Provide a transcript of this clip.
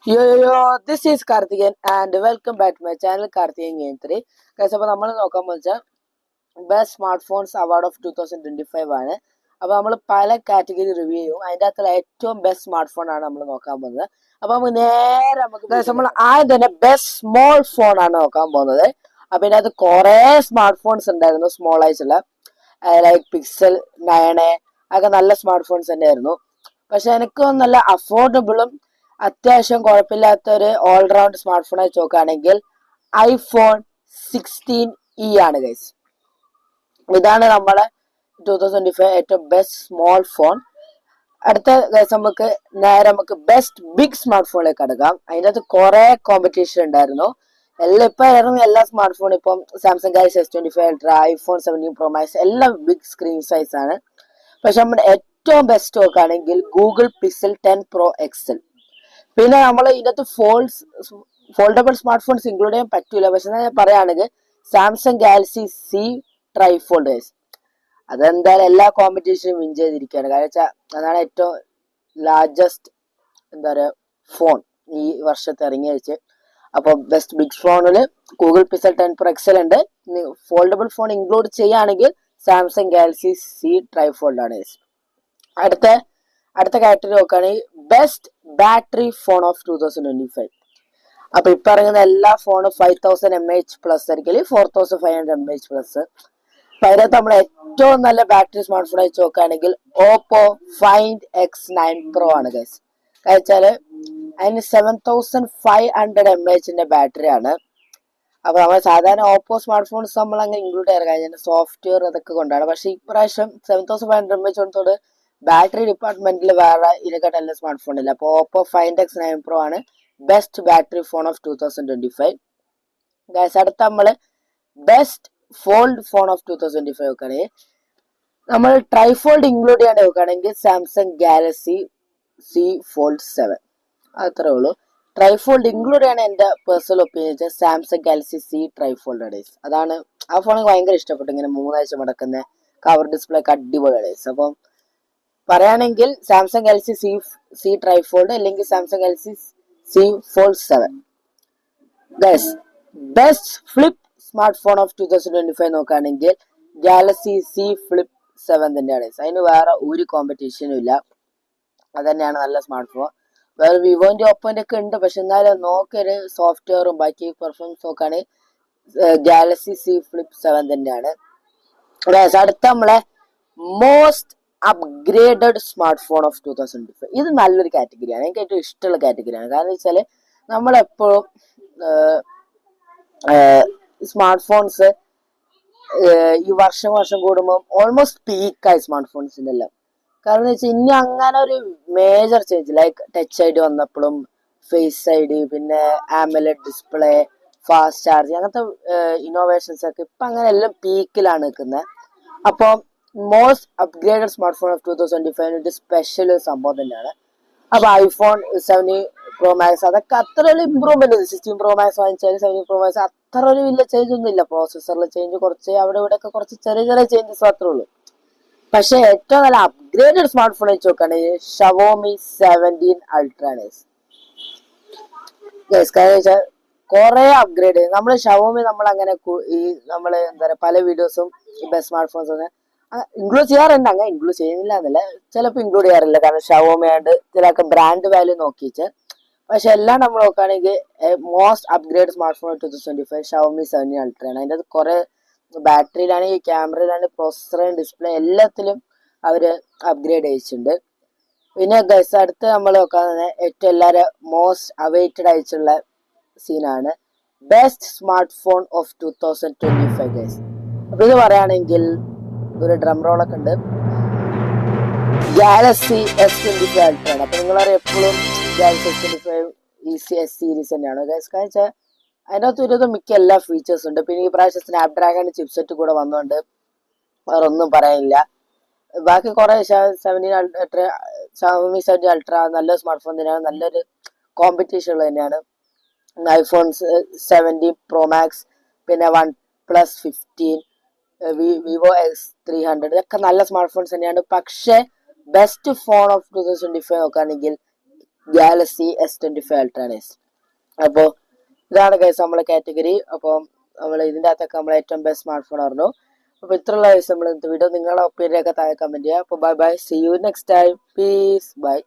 This is Karthikeyan and welcome back to my channel Karthikeyan Game 3. Guys, അപ്പോൾ നമ്മൾ നോക്കാൻ വെച്ചാൽ best smart phones award of 2025 ആണ്. അപ്പോൾ നമ്മൾ പല കാറ്റഗറി റിവ്യൂ ചെയ്യും. അതിൻ്റെ അകത്തുള്ള ഏറ്റവും ബെസ്റ്റ് സ്മാർട്ട് ഫോൺ ആണ് നമ്മൾ നോക്കാൻ പോകുന്നത്. അപ്പോൾ നമ്മൾ ആദ്യം തന്നെ ബെസ്റ്റ് സ്മോൾ ഫോൺ ആണ് നോക്കാൻ പോകുന്നത്. അപ്പോൾ ഇതിനകത്ത് കുറേ സ്മാർട്ട് ഫോൺസ് ഉണ്ടായിരുന്നു, സ്മോൾ ആയിട്ടുള്ള ലൈക്ക് പിക്സൽ 9 ഒക്കെ നല്ല സ്മാർട്ട് ഫോൺസ് തന്നെയായിരുന്നു. പക്ഷെ എനിക്ക് നല്ല അഫോർഡബിളും അത്യാവശ്യം കുഴപ്പമില്ലാത്ത ഒരു ഓൾറൗണ്ട് സ്മാർട്ട് ഫോൺ വെച്ച് നോക്കുകയാണെങ്കിൽ iPhone 16e ആണ് ഗൈസ്. ഇതാണ് നമ്മളെ 2025 ഏറ്റവും ബെസ്റ്റ് സ്മോൾ ഫോൺ. അടുത്ത ഗൈസ് നമുക്ക് ബെസ്റ്റ് ബിഗ് സ്മാർട്ട് ഫോണിലേക്ക് എടുക്കാം. അതിൻ്റെ അകത്ത് കുറെ കോമ്പറ്റീഷൻ ഉണ്ടായിരുന്നു. ഇപ്പൊ ഇറങ്ങുന്ന എല്ലാ സ്മാർട്ട് ഫോണും ഇപ്പം Samsung Galaxy S25 Ultra, iPhone 17 Pro Max എല്ലാം ബിഗ് സ്ക്രീൻ സൈസ് ആണ്. പക്ഷെ നമ്മുടെ ഏറ്റവും ബെസ്റ്റ് നോക്കുകയാണെങ്കിൽ ഗൂഗിൾ പിക്സൽ 10 Pro XL. പിന്നെ നമ്മൾ ഇതിനകത്ത് ഫോൾഡബിൾ സ്മാർട്ട് ഫോൺസ് ഇൻക്ലൂഡ് ചെയ്യാൻ പറ്റൂല. പക്ഷെ ഞാൻ പറയുകയാണെങ്കിൽ സാംസങ് ഗാലക്സി C ട്രൈഫോൾഡ്, അതെന്തായാലും എല്ലാ കോമ്പറ്റീഷനും വിൻ ചെയ്തിരിക്കുകയാണ്. കാരണം വെച്ചാൽ അതാണ് ഏറ്റവും ലാർജസ്റ്റ് ഫോൺ ഈ വർഷത്തെ ഇറങ്ങി വെച്ച്. അപ്പോൾ ബെസ്റ്റ് ബിഗ് ഫോണിൽ ഗൂഗിൾ പിക്സൽ 10 Pro XL ഉണ്ട്. ഫോൾഡബിൾ ഫോൺ ഇൻക്ലൂഡ് ചെയ്യുകയാണെങ്കിൽ സാംസങ് ഗാലക്സി C ട്രൈഫോൾഡ് ആണ്. അടുത്ത കാറ്റഗറി നോക്കുകയാണെങ്കിൽ ബെസ്റ്റ് ബാറ്ററി ഫോൺ ഓഫ് 2025. അപ്പൊ ഇപ്പൊ ഇറങ്ങുന്ന എല്ലാ ഫോണും 5000 mAh പ്ലസ് ആയിരിക്കും, 4500 mAh പ്ലസ്. അപ്പൊ അതിനകത്ത് നമ്മൾ ഏറ്റവും നല്ല ബാറ്ററി സ്മാർട്ട് ഫോൺ വെച്ച് നോക്കുകയാണെങ്കിൽ ഓപ്പോ ഫൈൻഡ് X9 Pro ആണ് ഗൈസ്. കഴിച്ചാല് അതിന് 7500 mAh ബാറ്ററി ആണ്. അപ്പൊ നമ്മൾ സാധാരണ ഓപ്പോ സ്മാർട്ട് ഫോൺസ് നമ്മൾ അങ്ങനെ ഇൻക്ലൂഡ് ചെയ്യാറ് കഴിഞ്ഞാൽ സോഫ്റ്റ്വെയർ അതൊക്കെ കൊണ്ടാണ്. പക്ഷെ ഇപ്രാവശ്യം 7500 mAh കൊണ്ടോട് ബാറ്ററി ഡിപ്പാർട്ട്മെന്റിൽ വേറെ ഇതിനെക്കാട്ട് നല്ല സ്മാർട്ട് ഫോൺ ഇല്ല. അപ്പോൾ ഓപ്പോ ഫൈൻഡ് X9 Pro ആണ് best battery phone off 2025. Guys, അടുത്ത നമ്മള് ബെസ്റ്റ് ഫോൾഡ് ഫോൺ ഓഫ് 2025 നോക്കുകയാണെങ്കിൽ നമ്മൾ ട്രൈഫോൾഡ് ഇൻക്ലൂഡ് ചെയ്യാണ്ട് നോക്കുകയാണെങ്കിൽ സാംസങ് ഗാലക്സി C Fold 7 അത്രേ ഉള്ളൂ. ട്രൈഫോൾഡ് ഇൻക്ലൂഡ് ചെയ്യണ എന്റെ പേഴ്സണൽ ഒപ്പീനിയൻ വെച്ചാൽ Samsung Galaxy C TriFold days. അതാണ് ആ ഫോൺ എനിക്ക് ഭയങ്കര ഇഷ്ടപ്പെട്ടു. ഇങ്ങനെ 3 ആഴ്ച മടക്കുന്ന കവർ ഡിസ്പ്ലേ ഒക്കെ അടിപൊളി ഡേയ്സ്. അപ്പം പറയുകയാണെങ്കിൽ സാംസങ് ഗാലക്സി C ട്രൈഫോൾഡ് അല്ലെങ്കിൽ Samsung Galaxy C Fold 7. Guys, best flip smart phone off 2025 നോക്കുകയാണെങ്കിൽ ഗാലക്സി C Flip 7 തന്നെയാണ്. അതിന് വേറെ ഒരു കോമ്പറ്റീഷനും ഇല്ല. അത് തന്നെയാണ് നല്ല സ്മാർട്ട് ഫോൺ. വേറെ വിവോന്റെ ഒപ്പന്റെ ഒക്കെ ഉണ്ട്, പക്ഷെ എന്നാലും നോക്കിയൊരു സോഫ്റ്റ്വെയറും ബാക്കി പെർഫോമൻസ് നോക്കുകയാണെങ്കിൽ ഗാലക്സി C Flip 7 തന്നെയാണ്. അടുത്ത നമ്മളെ most upgraded smart phone off 2025. ഇത് നല്ലൊരു കാറ്റഗറിയാണ്, എനിക്ക് ഏറ്റവും ഇഷ്ടമുള്ള കാറ്റഗറിയാണ്. കാരണം വെച്ചാല് നമ്മളെപ്പോഴും സ്മാർട്ട് ഫോൺസ് ഈ വർഷം കൂടുമ്പോൾ ഓൾമോസ്റ്റ് പീക്കായി സ്മാർട്ട് ഫോൺസിന്റെ എല്ലാം. കാരണം എന്ന് വെച്ചാൽ ഇനി അങ്ങനെ ഒരു major change like touch ID വന്നപ്പോഴും ഫേസ് ID, പിന്നെ ആമോലെഡ് ഡിസ്പ്ലേ, ഫാസ്റ്റ് ചാർജ്, അങ്ങനത്തെ ഇന്നോവേഷൻസ് ഒക്കെ ഇപ്പൊ അങ്ങനെ എല്ലാം പീക്കിലാണ് നിൽക്കുന്നത്. അപ്പോൾ most upgraded smart phone off 2025 ഒരു സ്പെഷ്യൽ സംഭവം തന്നെയാണ്. അപ്പൊ iPhone 17 Pro Max അതൊക്കെ അത്ര ഒരു ഇമ്പ്രൂവ്മെന്റ്. 16 Pro Max വാങ്ങിച്ചാൽ 17 Pro Max അത്ര ഒരു വലിയ ചേഞ്ച് ഒന്നും ഇല്ല. പ്രോസസ്സറിൽ ചേഞ്ച് കുറച്ച്, അവിടെ ഇവിടെ ഒക്കെ കുറച്ച് ചെറിയ ചേഞ്ചസ് മാത്രമേ ഉള്ളൂ. പക്ഷെ ഏറ്റവും നല്ല അപ്ഗ്രേഡഡ് സ്മാർട്ട് ഫോൺ വെച്ച് നോക്കുകയാണെങ്കിൽ Xiaomi 17 Ultra ആണ്. കാരണം വെച്ചാൽ കുറെ അപ്ഗ്രേഡ് നമ്മൾ Xiaomi നമ്മൾ അങ്ങനെ നമ്മള് പല വീഡിയോസും ബെസ്റ്റ് സ്മാർട്ട് ഫോൺസ് ഒക്കെ ഇൻക്ലൂഡ് ചെയ്യാറുണ്ട്. അങ്ങനെ ഇൻക്ലൂഡ് ചെയ്യുന്നില്ല എന്നല്ല, ചിലപ്പോൾ ഇൻക്ലൂഡ് ചെയ്യാറില്ല. കാരണം Xiaomi ആയിട്ട് ചിലർക്ക് ബ്രാൻഡ് വാല്യൂ നോക്കിയിട്ട്. പക്ഷെ എല്ലാം നമ്മൾ നോക്കുകയാണെങ്കിൽ most upgrade smart phone 2025 Xiaomi 17 Ultra ആണ്. അതിൻ്റെ കുറെ ബാറ്ററിയിലാണെങ്കിൽ, ക്യാമറയിലാണെങ്കിൽ, പ്രോസസ്സറിലും ഡിസ്പ്ലേ എല്ലാത്തിലും അവര് അപ്ഗ്രേഡ് ചെയ്തിട്ടുണ്ട്. പിന്നെ ഗൈസ്, അടുത്ത് നമ്മൾ നോക്കാതെ ഏറ്റവും എല്ലാവരും മോസ്റ്റ് അവൈറ്റഡ് ആയിട്ടുള്ള സീനാണ് best smart phone off 2025 guys. അപ്പൊ ഇത് പറയുകയാണെങ്കിൽ ഒരു ഡ്രം റോളൊക്കെ ഉണ്ട്. ഗാലക്സി S25 Ultra ആണ്. അപ്പൊ നിങ്ങളറിയാം എപ്പോഴും ഗാലക്സി S25 S സീരീസ് തന്നെയാണ് ഗൈസ്. കാരണം അതിനകത്ത് ഒരു മിക്ക എല്ലാ ഫീച്ചേഴ്സ് ഉണ്ട്. പിന്നെ ഈ പ്രാവശ്യം സ്നാപ്ഡ്രാഗൺ ചിപ്സെറ്റ് കൂടെ വന്നുകൊണ്ട് വേറെ ഒന്നും പറയാനില്ല. ബാക്കി കുറെ Xiaomi 17 Ultra നല്ല സ്മാർട്ട് ഫോൺ തന്നെയാണ്, നല്ലൊരു കോമ്പറ്റീഷൻ ഉള്ളത് തന്നെയാണ്. iPhone 17 Pro Max, പിന്നെ OnePlus 15, Vivo X300 ഇതൊക്കെ നല്ല സ്മാർട്ട് ഫോൺസ് തന്നെയാണ്. പക്ഷെ ബെസ്റ്റ് ഫോൺ ഓഫ് 2025 നോക്കുകയാണെങ്കിൽ ഗാലക്സി S25 അൾട്രാനേസ്. അപ്പോൾ ഇതാണ് ഗൈസ് നമ്മളെ കാറ്റഗറി. അപ്പോൾ നമ്മൾ ഇതിൻ്റെ അകത്തൊക്കെ നമ്മളെ ഏറ്റവും ബെസ്റ്റ് സ്മാർട്ട് ഫോൺ പറഞ്ഞു. അപ്പോൾ ഇത്രയുള്ള ഗൈസ് നമ്മൾ ഇന്നത്തെ വീഡിയോ. നിങ്ങളുടെ ഒപ്പീനിയനൊക്കെ താഴെ കമൻറ്റ് ചെയ്യുക. അപ്പോൾ bye bye, see you next time, peace, by.